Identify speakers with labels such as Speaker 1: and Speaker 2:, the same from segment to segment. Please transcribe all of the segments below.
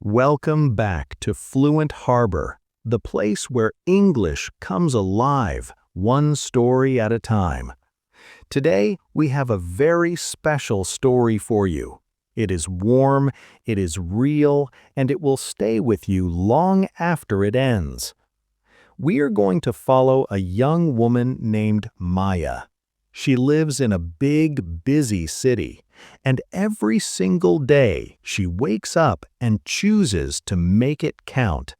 Speaker 1: Welcome back to Fluent Harbor, the place where English comes alive, one story at a time. Today, we have a very special story for you. It is warm, it is real, and it will stay with you long after it ends. We are going to follow a young woman named Maya. She lives in a big, busy city, and every single day she wakes up and chooses to make it count.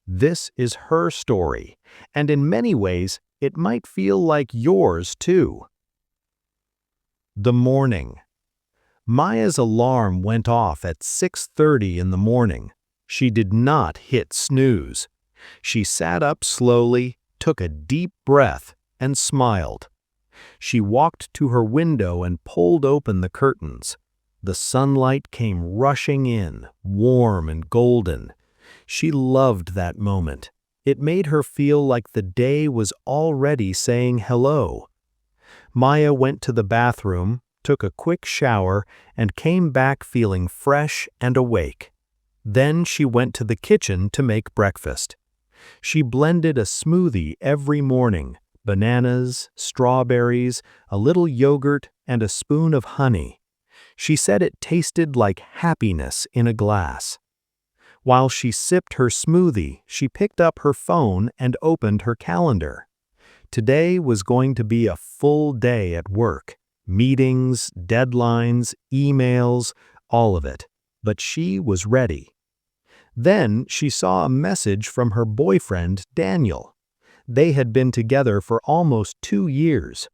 Speaker 1: This is her story, and in many ways, it might feel like yours too. The morning. Maya's alarm went off at 6:30 in the morning. She did not hit snooze. She sat up slowly, took a deep breath, and smiled. She walked to her window and pulled open the curtains. The sunlight came rushing in, warm and golden. She loved that moment. It made her feel like the day was already saying hello. Maya went to the bathroom, took a quick shower, and came back feeling fresh and awake. Then she went to the kitchen to make breakfast. She blended a smoothie every morning. Bananas, strawberries, a little yogurt, and a spoon of honey. She said it tasted like happiness in a glass. While she sipped her smoothie, she picked up her phone and opened her calendar. Today was going to be a full day at work. Meetings, deadlines, emails, all of it. But she was ready. Then she saw a message from her boyfriend, Daniel. They had been together for almost 2 years.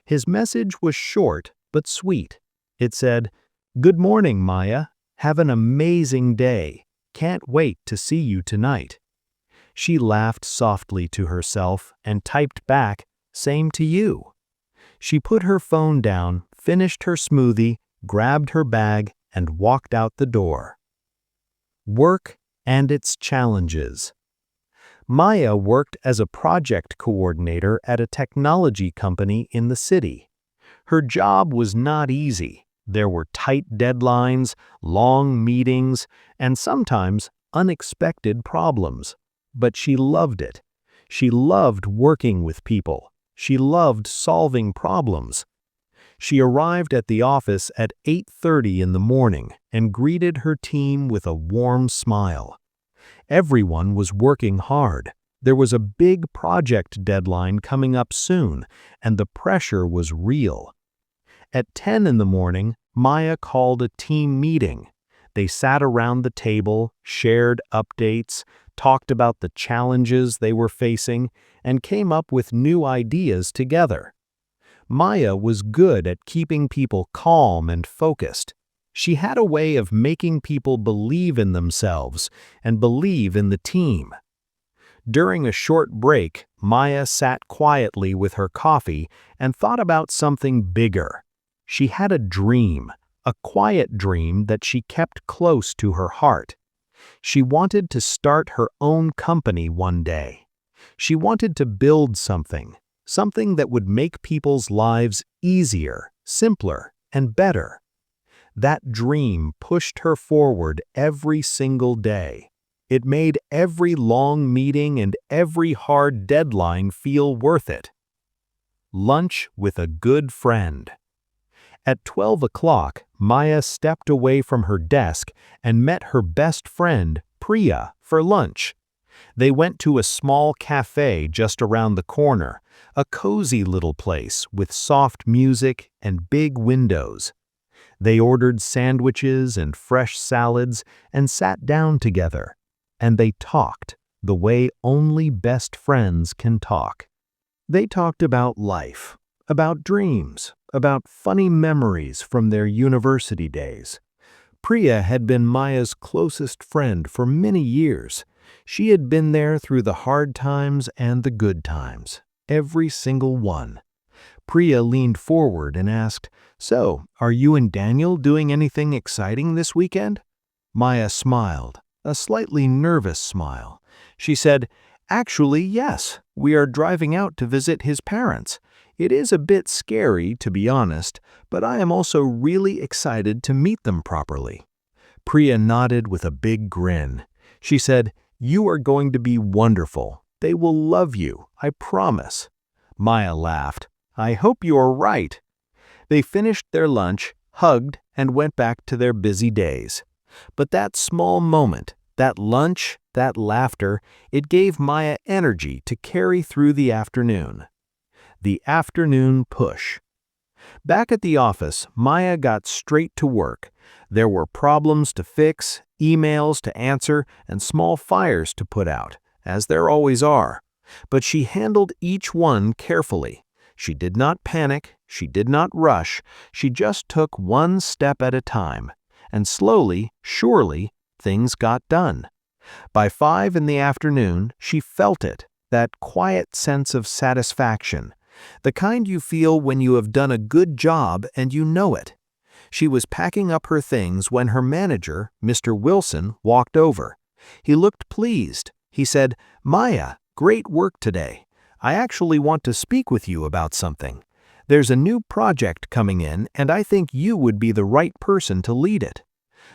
Speaker 1: His message was short but sweet. It said, "Good morning, Maya. Have an amazing day. Can't wait to see you tonight." She laughed softly to herself and typed back, "Same to you." She put her phone down, finished her smoothie, grabbed her bag, and walked out the door. Work and its challenges. Maya worked as a project coordinator at a technology company in the city. Her job was not easy. There were tight deadlines, long meetings, and sometimes unexpected problems. But she loved it. She loved working with people. She loved solving problems. She arrived at the office at 8:30 in the morning and greeted her team with a warm smile. Everyone was working hard. There was a big project deadline coming up soon, and the pressure was real. At 10 in the morning, Maya called a team meeting. They sat around the table, shared updates, talked about the challenges they were facing, and came up with new ideas together. Maya was good at keeping people calm and focused. She had a way of making people believe in themselves and believe in the team. During a short break, Maya sat quietly with her coffee and thought about something bigger. She had a dream, a quiet dream that she kept close to her heart. She wanted to start her own company one day. She wanted to build something that would make people's lives easier, simpler, and better. That dream pushed her forward every single day. It made every long meeting and every hard deadline feel worth it. Lunch with a good friend. At 12 o'clock, Maya stepped away from her desk and met her best friend, Priya, for lunch. They went to a small cafe just around the corner, a cozy little place with soft music and big windows. They ordered sandwiches and fresh salads and sat down together. And they talked the way only best friends can talk. They talked about life, about dreams, about funny memories from their university days. Priya had been Maya's closest friend for many years. She had been there through the hard times and the good times, every single one. Priya leaned forward and asked, "So, are you and Daniel doing anything exciting this weekend?" Maya smiled, a slightly nervous smile. She said, "Actually, yes. We are driving out to visit his parents. It is a bit scary, to be honest, but I am also really excited to meet them properly." Priya nodded with a big grin. She said, "You are going to be wonderful. They will love you, I promise." Maya laughed. "I hope you are right." They finished their lunch, hugged, and went back to their busy days. But that small moment, that lunch, that laughter, it gave Maya energy to carry through the afternoon. The afternoon push. Back at the office, Maya got straight to work. There were problems to fix, emails to answer, and small fires to put out, as there always are. But she handled each one carefully. She did not panic, she did not rush, she just took one step at a time. And slowly, surely, things got done. By 5 in the afternoon, she felt it, that quiet sense of satisfaction, the kind you feel when you have done a good job and you know it. She was packing up her things when her manager, Mr. Wilson, walked over. He looked pleased. He said, "Maya, great work today. I actually want to speak with you about something. There's a new project coming in, and I think you would be the right person to lead it."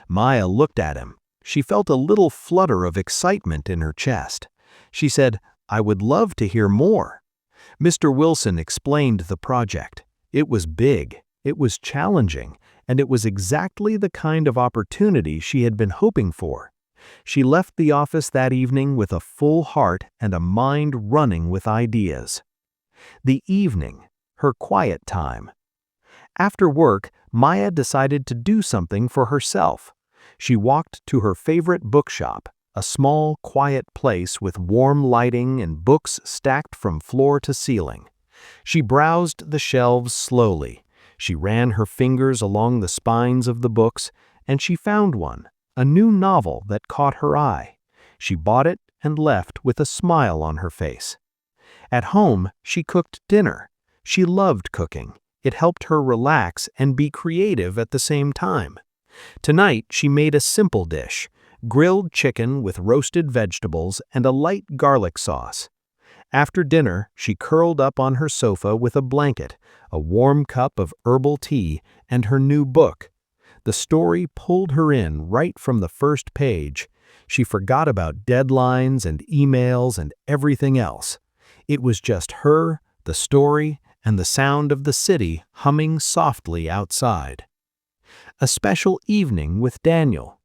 Speaker 1: Maya looked at him. She felt a little flutter of excitement in her chest. She said, "I would love to hear more." Mr. Wilson explained the project. It was big, it was challenging, and it was exactly the kind of opportunity she had been hoping for. She left the office that evening with a full heart and a mind running with ideas. The evening, her quiet time. After work, Maya decided to do something for herself. She walked to her favorite bookshop, a small, quiet place with warm lighting and books stacked from floor to ceiling. She browsed the shelves slowly. She ran her fingers along the spines of the books, and she found one, a new novel that caught her eye. She bought it and left with a smile on her face. At home, she cooked dinner. She loved cooking. It helped her relax and be creative at the same time. Tonight, she made a simple dish, grilled chicken with roasted vegetables and a light garlic sauce. After dinner, she curled up on her sofa with a blanket, a warm cup of herbal tea, and her new book. The story pulled her in right from the first page. She forgot about deadlines and emails and everything else. It was just her, the story, and the sound of the city humming softly outside. A special evening with Daniel.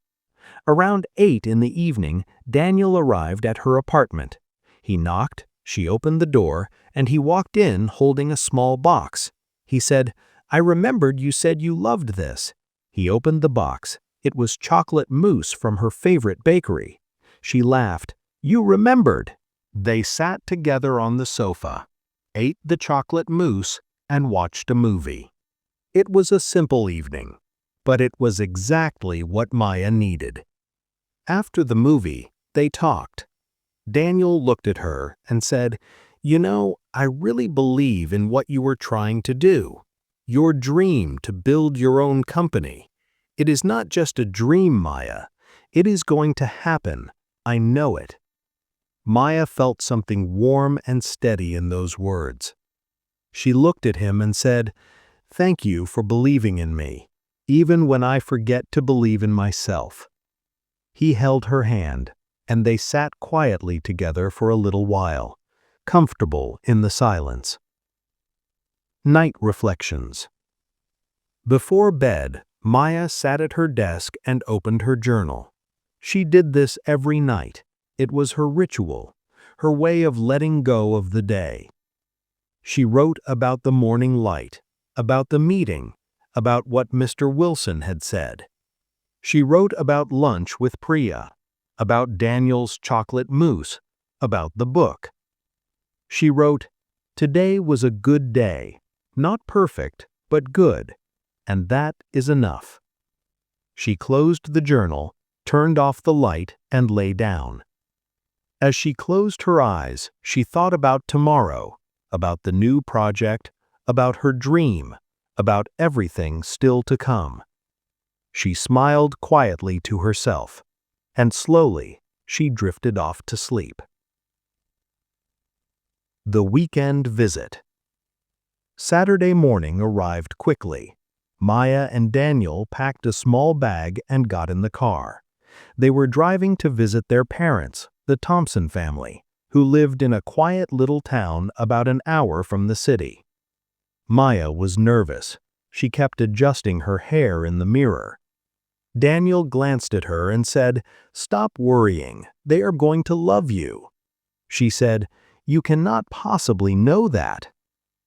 Speaker 1: Around 8 in the evening, Daniel arrived at her apartment. He knocked, she opened the door, and he walked in holding a small box. He said, "I remembered you said you loved this." He opened the box. It was chocolate mousse from her favorite bakery. She laughed. "You remembered." They sat together on the sofa, ate the chocolate mousse, and watched a movie. It was a simple evening, but it was exactly what Maya needed. After the movie, they talked. Daniel looked at her and said, "You know, I really believe in what you were trying to do. Your dream to build your own company. It is not just a dream, Maya. It is going to happen. I know it." Maya felt something warm and steady in those words. She looked at him and said, "Thank you for believing in me, even when I forget to believe in myself." He held her hand, and they sat quietly together for a little while, comfortable in the silence. Night reflections. Before bed, Maya sat at her desk and opened her journal. She did this every night. It was her ritual, her way of letting go of the day. She wrote about the morning light, about the meeting, about what Mr. Wilson had said. She wrote about lunch with Priya, about Daniel's chocolate mousse, about the book. She wrote, "Today was a good day, not perfect, but good, and that is enough." She closed the journal, turned off the light, and lay down. As she closed her eyes, she thought about tomorrow, about the new project, about her dream, about everything still to come. She smiled quietly to herself, and slowly she drifted off to sleep. The weekend visit. Saturday morning arrived quickly. Maya and Daniel packed a small bag and got in the car. They were driving to visit their parents, the Thompson family, who lived in a quiet little town about an hour from the city. Maya was nervous. She kept adjusting her hair in the mirror. Daniel glanced at her and said, "Stop worrying. They are going to love you." She said, "You cannot possibly know that."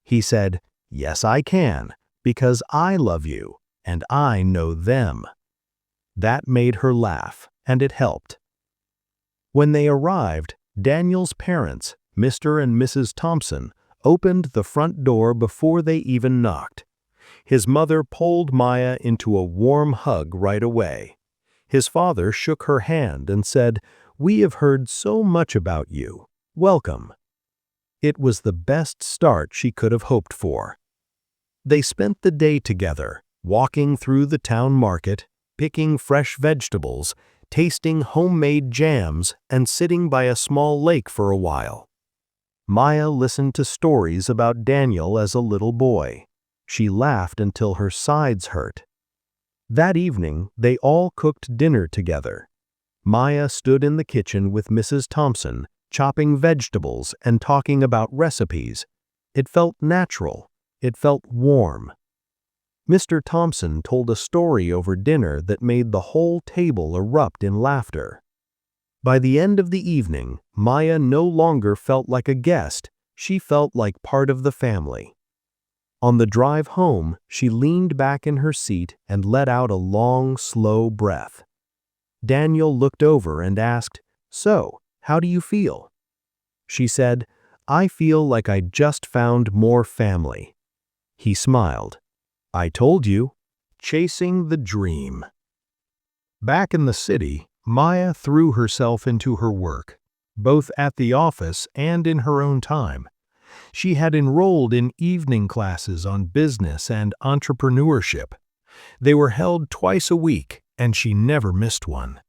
Speaker 1: He said, "Yes, I can, because I love you, and I know them." That made her laugh, and it helped. When they arrived, Daniel's parents, Mr. and Mrs. Thompson, opened the front door before they even knocked. His mother pulled Maya into a warm hug right away. His father shook her hand and said, "We have heard so much about you. Welcome." It was the best start she could have hoped for. They spent the day together, walking through the town market, picking fresh vegetables, tasting homemade jams, and sitting by a small lake for a while. Maya listened to stories about Daniel as a little boy. She laughed until her sides hurt. That evening, they all cooked dinner together. Maya stood in the kitchen with Mrs. Thompson, chopping vegetables and talking about recipes. It felt natural. It felt warm. Mr. Thompson told a story over dinner that made the whole table erupt in laughter. By the end of the evening, Maya no longer felt like a guest. She felt like part of the family. On the drive home, she leaned back in her seat and let out a long, slow breath. Daniel looked over and asked, "So, how do you feel?" She said, "I feel like I just found more family." He smiled. "I told you." Chasing the dream. Back in the city, Maya threw herself into her work, both at the office and in her own time. She had enrolled in evening classes on business and entrepreneurship. They were held twice a week, and she never missed one.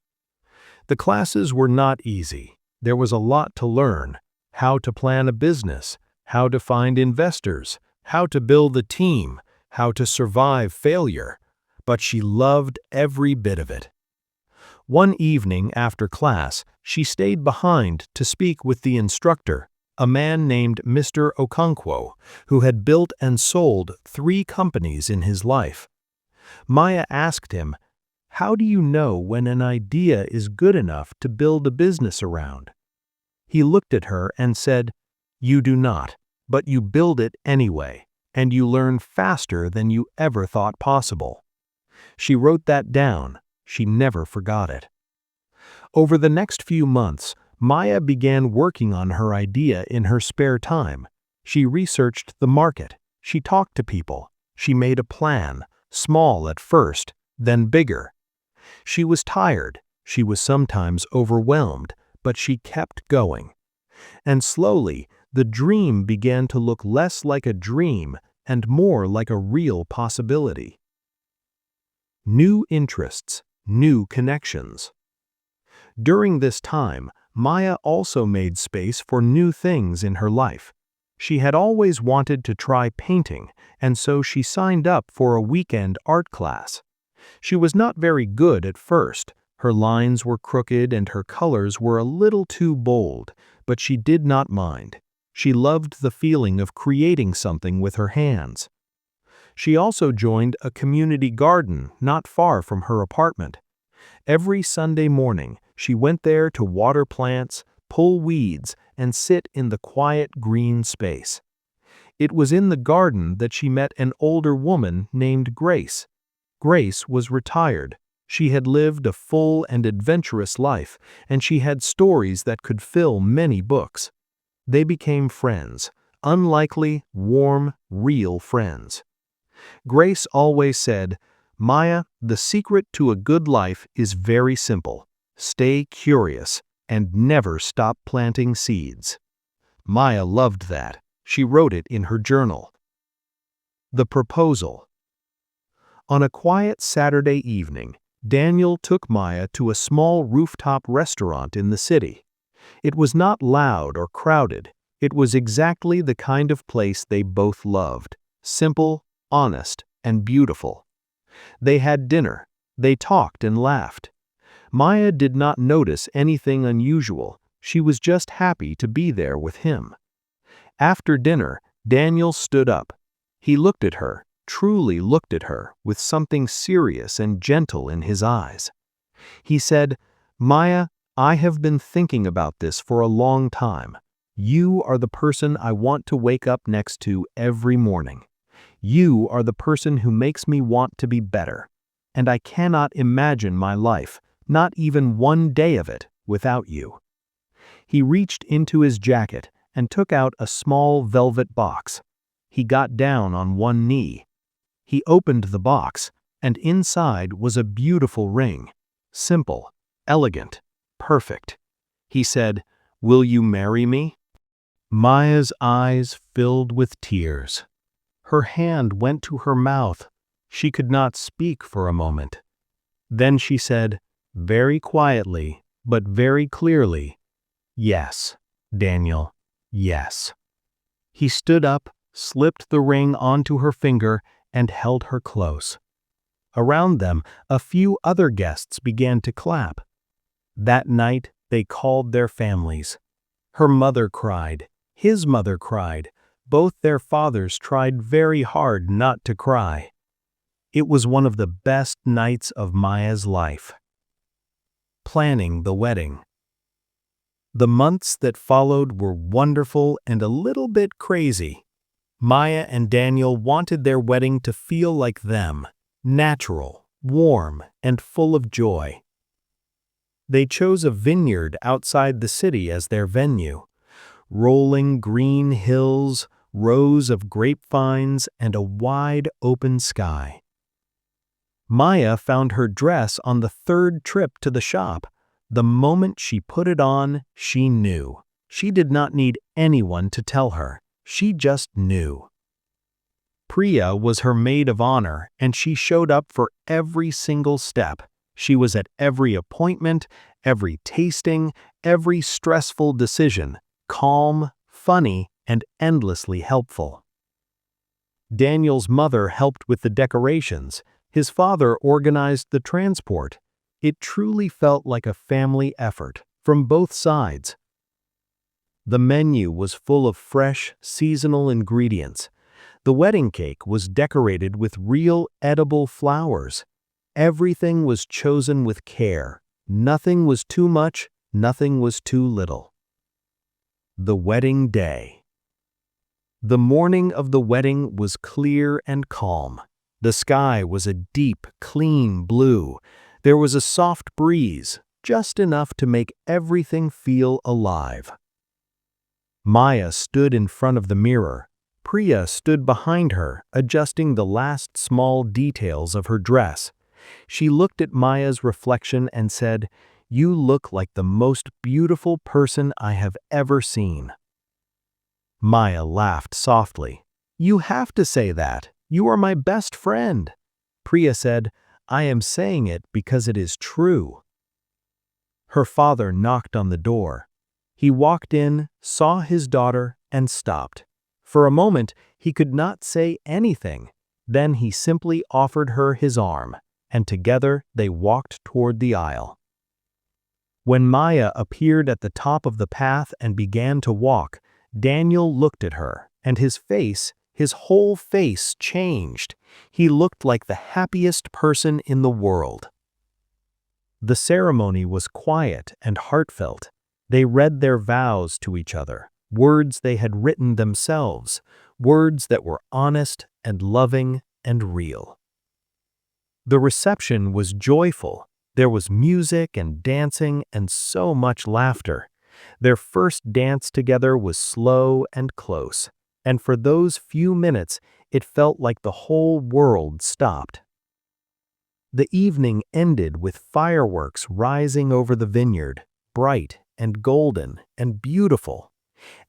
Speaker 1: The classes were not easy. There was a lot to learn: how to plan a business, how to find investors, how to build a team, how to survive failure. But she loved every bit of it. One evening after class, she stayed behind to speak with the instructor, a man named Mr. Okonkwo, who had built and sold 3 companies in his life. Maya asked him, "How do you know when an idea is good enough to build a business around?" He looked at her and said, "You do not, but you build it anyway, and you learn faster than you ever thought possible." She wrote that down. She never forgot it. Over the next few months, Maya began working on her idea in her spare time. She researched the market. She talked to people. She made a plan, small at first, then bigger. She was tired. She was sometimes overwhelmed, but she kept going. And slowly, the dream began to look less like a dream and more like a real possibility. New interests, new connections. During this time, Maya also made space for new things in her life. She had always wanted to try painting, and so she signed up for a weekend art class. She was not very good at first. Her lines were crooked and her colors were a little too bold, but she did not mind. She loved the feeling of creating something with her hands. She also joined a community garden not far from her apartment. Every Sunday morning, she went there to water plants, pull weeds, and sit in the quiet green space. It was in the garden that she met an older woman named Grace. Grace was retired. She had lived a full and adventurous life, and she had stories that could fill many books. They became friends, unlikely, warm, real friends. Grace always said, "Maya, the secret to a good life is very simple. Stay curious and never stop planting seeds." Maya loved that. She wrote it in her journal. The proposal. On a quiet Saturday evening, Daniel took Maya to a small rooftop restaurant in the city. It was not loud or crowded. It was exactly the kind of place they both loved: simple, honest, and beautiful. They had dinner. They talked and laughed. Maya did not notice anything unusual. She was just happy to be there with him. After dinner, Daniel stood up. He looked at her, truly looked at her, with something serious and gentle in his eyes. He said, "Maya, I have been thinking about this for a long time. You are the person I want to wake up next to every morning. You are the person who makes me want to be better. And I cannot imagine my life, not even one day of it, without you." He reached into his jacket and took out a small velvet box. He got down on one knee. He opened the box, and inside was a beautiful ring. Simple, elegant, perfect. He said, "Will you marry me?" Maya's eyes filled with tears. Her hand went to her mouth. She could not speak for a moment. Then she said, very quietly, but very clearly, "Yes, Daniel, yes." He stood up, slipped the ring onto her finger, and held her close. Around them, a few other guests began to clap. That night, they called their families. Her mother cried. His mother cried. Both their fathers tried very hard not to cry. It was one of the best nights of Maya's life. Planning the wedding. The months that followed were wonderful and a little bit crazy. Maya and Daniel wanted their wedding to feel like them, natural, warm, and full of joy. They chose a vineyard outside the city as their venue. Rolling green hills, rows of grapevines, and a wide open sky. Maya found her dress on the third trip to the shop. The moment she put it on, she knew. She did not need anyone to tell her. She just knew. Priya was her maid of honor, and she showed up for every single step. She was at every appointment, every tasting, every stressful decision, calm, funny, and endlessly helpful. Daniel's mother helped with the decorations. His father organized the transport. It truly felt like a family effort, from both sides. The menu was full of fresh, seasonal ingredients. The wedding cake was decorated with real edible flowers. Everything was chosen with care. Nothing was too much, nothing was too little. The wedding day. The morning of the wedding was clear and calm. The sky was a deep, clean blue. There was a soft breeze, just enough to make everything feel alive. Maya stood in front of the mirror. Priya stood behind her, adjusting the last small details of her dress. She looked at Maya's reflection and said, "You look like the most beautiful person I have ever seen." Maya laughed softly. "You have to say that. You are my best friend." Priya said, "I am saying it because it is true." Her father knocked on the door. He walked in, saw his daughter, and stopped. For a moment, he could not say anything. Then he simply offered her his arm, and together they walked toward the aisle. When Maya appeared at the top of the path and began to walk, Daniel looked at her, and his whole face changed. He looked like the happiest person in the world. The ceremony was quiet and heartfelt. They read their vows to each other, words they had written themselves, words that were honest and loving and real. The reception was joyful. There was music and dancing and so much laughter. Their first dance together was slow and close, and for those few minutes it felt like the whole world stopped. The evening ended with fireworks rising over the vineyard, bright and golden and beautiful.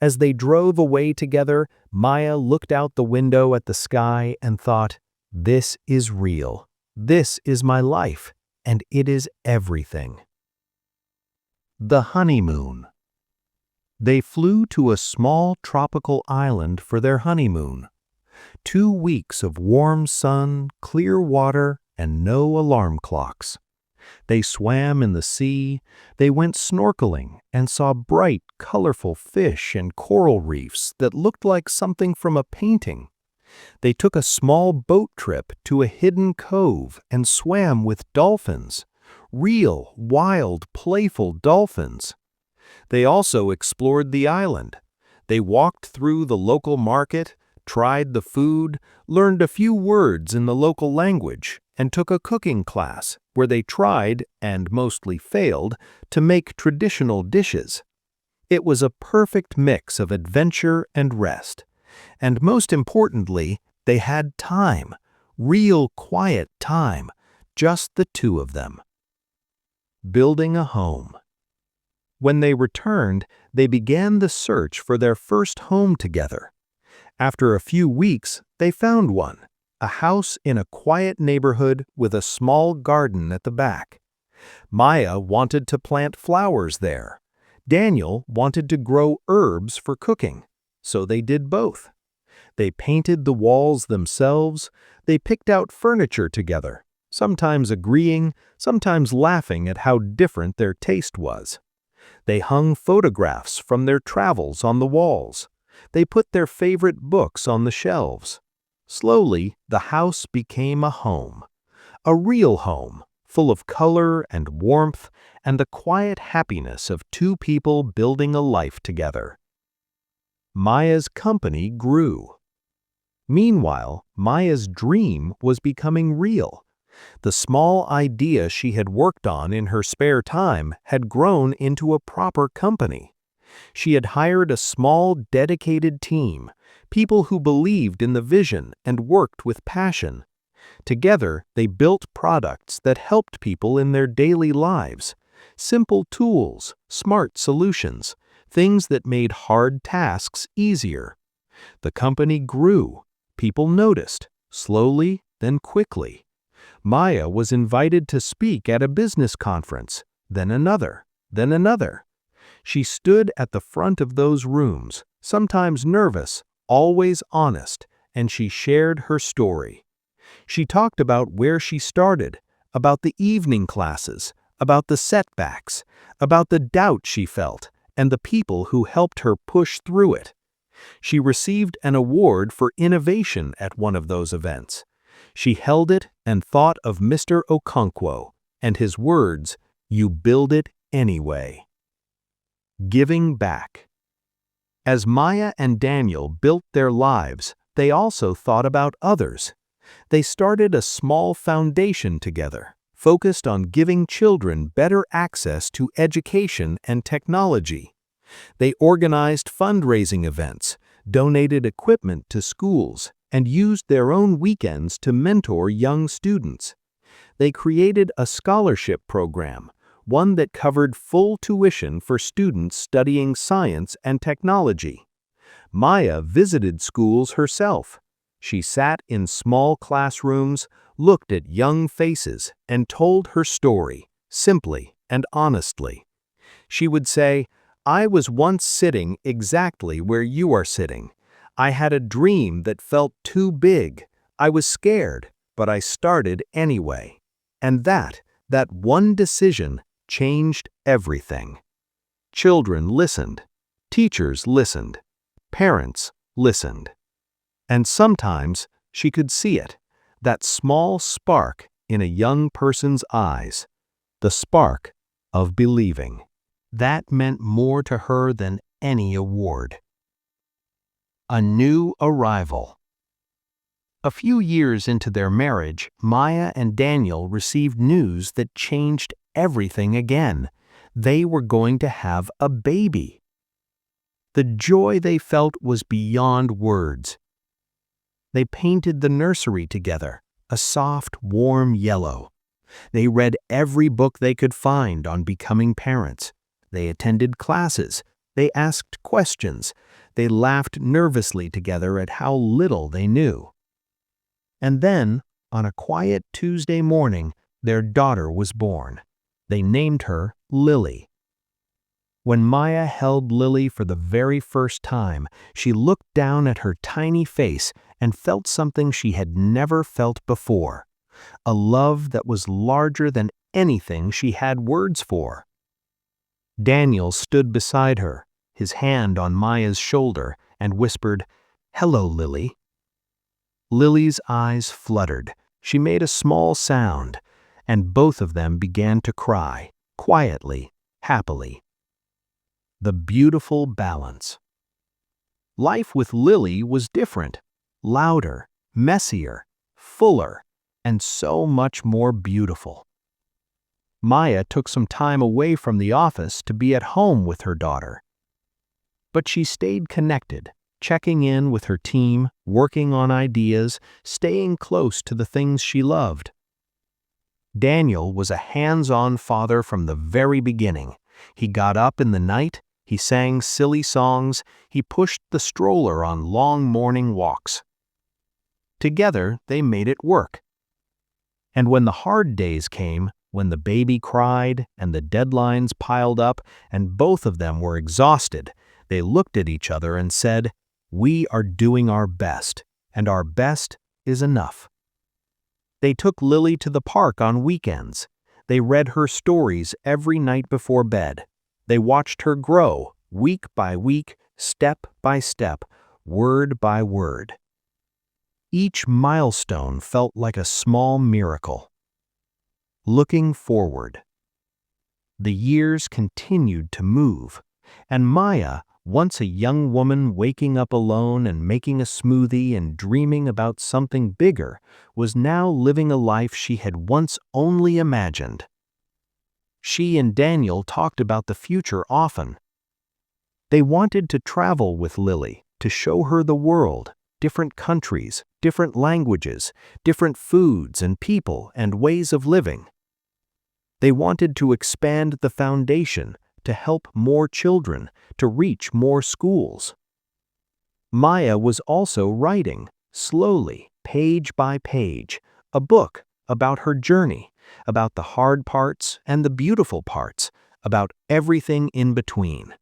Speaker 1: As they drove away together, Maya looked out the window at the sky and thought, "This is real. This is my life, and it is everything." The honeymoon. They flew to a small tropical island for their honeymoon. 2 weeks of warm sun, clear water, and no alarm clocks. They swam in the sea, they went snorkeling and saw bright, colorful fish and coral reefs that looked like something from a painting. They took a small boat trip to a hidden cove and swam with dolphins, real, wild, playful dolphins. They also explored the island. They walked through the local market, tried the food, learned a few words in the local language, and took a cooking class where they tried, and mostly failed, to make traditional dishes. It was a perfect mix of adventure and rest. And most importantly, they had time, real quiet time, just the two of them. Building a home. When they returned, they began the search for their first home together. After a few weeks, they found one, a house in a quiet neighborhood with a small garden at the back. Maya wanted to plant flowers there. Daniel wanted to grow herbs for cooking, so they did both. They painted the walls themselves. They picked out furniture together, sometimes agreeing, sometimes laughing at how different their taste was. They hung photographs from their travels on the walls. They put their favorite books on the shelves. Slowly, the house became a home. A real home, full of color and warmth and the quiet happiness of two people building a life together. Maya's company grew. Meanwhile, Maya's dream was becoming real. The small idea she had worked on in her spare time had grown into a proper company. She had hired a small, dedicated team, people who believed in the vision and worked with passion. Together, they built products that helped people in their daily lives. Simple tools, smart solutions, things that made hard tasks easier. The company grew. People noticed, slowly, then quickly. Maya was invited to speak at a business conference, then another, then another. She stood at the front of those rooms, sometimes nervous, always honest, and she shared her story. She talked about where she started, about the evening classes, about the setbacks, about the doubt she felt, and the people who helped her push through it. She received an award for innovation at one of those events. She held it and thought of Mr. Okonkwo and his words, "You build it anyway." Giving back. As Maya and Daniel built their lives, they also thought about others. They started a small foundation together, focused on giving children better access to education and technology. They organized fundraising events, donated equipment to schools, and used their own weekends to mentor young students. They created a scholarship program, one that covered full tuition for students studying science and technology. Maya visited schools herself. She sat in small classrooms, looked at young faces, and told her story, simply and honestly. She would say, "I was once sitting exactly where you are sitting. I had a dream that felt too big. I was scared, but I started anyway. And that one decision changed everything." Children listened. Teachers listened. Parents listened. And sometimes she could see it, that small spark in a young person's eyes, the spark of believing. That meant more to her than any award. A new arrival. A few years into their marriage, Maya and Daniel received news that changed everything again. They were going to have a baby. The joy they felt was beyond words. They painted the nursery together, a soft, warm yellow. They read every book they could find on becoming parents. They attended classes. They asked questions. They laughed nervously together at how little they knew. And then, on a quiet Tuesday morning, their daughter was born. They named her Lily. When Maya held Lily for the very first time, she looked down at her tiny face and felt something she had never felt before. a love that was larger than anything she had words for. Daniel stood beside her, his hand on Maya's shoulder, and whispered, "Hello, Lily." Lily's eyes fluttered. She made a small sound, and both of them began to cry, quietly, happily. The beautiful balance. Life with Lily was different, louder, messier, fuller, and so much more beautiful. Maya took some time away from the office to be at home with her daughter. But she stayed connected, checking in with her team, working on ideas, staying close to the things she loved. Daniel was a hands-on father from the very beginning. He got up in the night, he sang silly songs, he pushed the stroller on long morning walks. Together, they made it work. And when the hard days came, when the baby cried and the deadlines piled up and both of them were exhausted, they looked at each other and said, "We are doing our best, and our best is enough." They took Lily to the park on weekends. They read her stories every night before bed. They watched her grow, week by week, step by step, word by word. Each milestone felt like a small miracle. Looking forward. The years continued to move, and Maya, once a young woman waking up alone and making a smoothie and dreaming about something bigger, was now living a life she had once only imagined. She and Daniel talked about the future often. They wanted to travel with Lily, to show her the world, different countries, different languages, different foods and people and ways of living. They wanted to expand the foundation, to help more children, to reach more schools. Maya was also writing, slowly, page by page, a book about her journey, about the hard parts and the beautiful parts, about everything in between.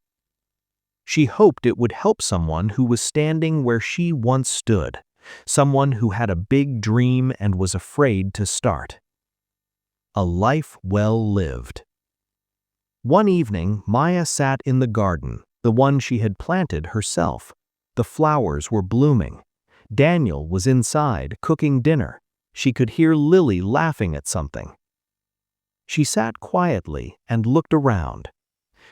Speaker 1: She hoped it would help someone who was standing where she once stood, someone who had a big dream and was afraid to start. A life well lived. One evening, Maya sat in the garden, the one she had planted herself. The flowers were blooming. Daniel was inside, cooking dinner. She could hear Lily laughing at something. She sat quietly and looked around.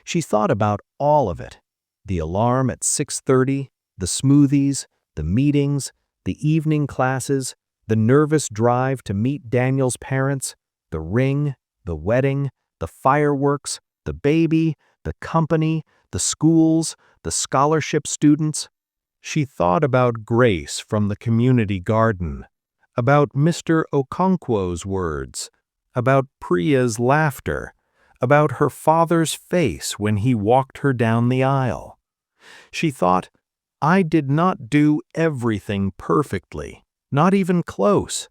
Speaker 1: She thought about all of it. The alarm at 6:30, the smoothies, the meetings, the evening classes, the nervous drive to meet Daniel's parents, the ring, the wedding, the fireworks, the baby, the company, the schools, the scholarship students. She thought about Grace from the community garden, about Mr. Okonkwo's words, about Priya's laughter, about her father's face when he walked her down the aisle. She thought, "I did not do everything perfectly, not even close,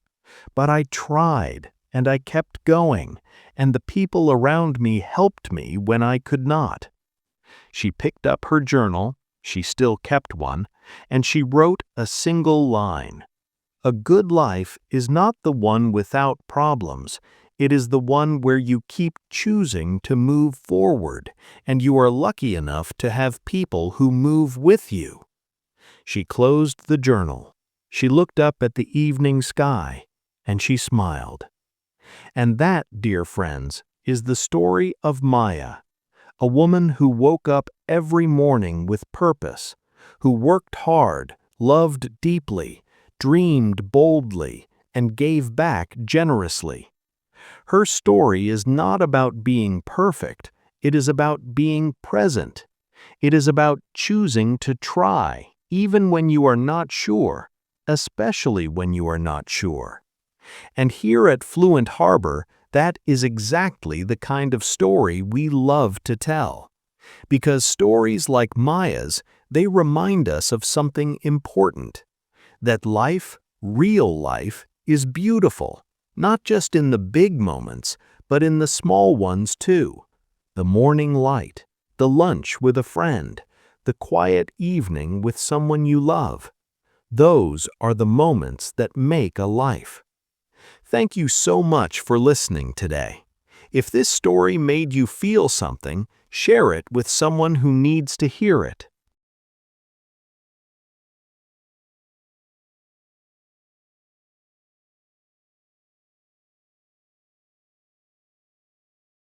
Speaker 1: but I tried and I kept going, and the people around me helped me when I could not." She picked up her journal, she still kept one, and she wrote a single line. A good life is not the one without problems. It is the one where you keep choosing to move forward, and you are lucky enough to have people who move with you. She closed the journal. She looked up at the evening sky, and she smiled. And that, dear friends, is the story of Maya, a woman who woke up every morning with purpose, who worked hard, loved deeply, dreamed boldly, and gave back generously. Her story is not about being perfect, it is about being present. It is about choosing to try, even when you are not sure, especially when you are not sure. And here at Fluent Harbor, that is exactly the kind of story we love to tell. Because stories like Maya's, they remind us of something important. That life, real life, is beautiful, not just in the big moments, but in the small ones too. The morning light, the lunch with a friend, the quiet evening with someone you love. Those are the moments that make a life. Thank you so much for listening today. If this story made you feel something, share it with someone who needs to hear it.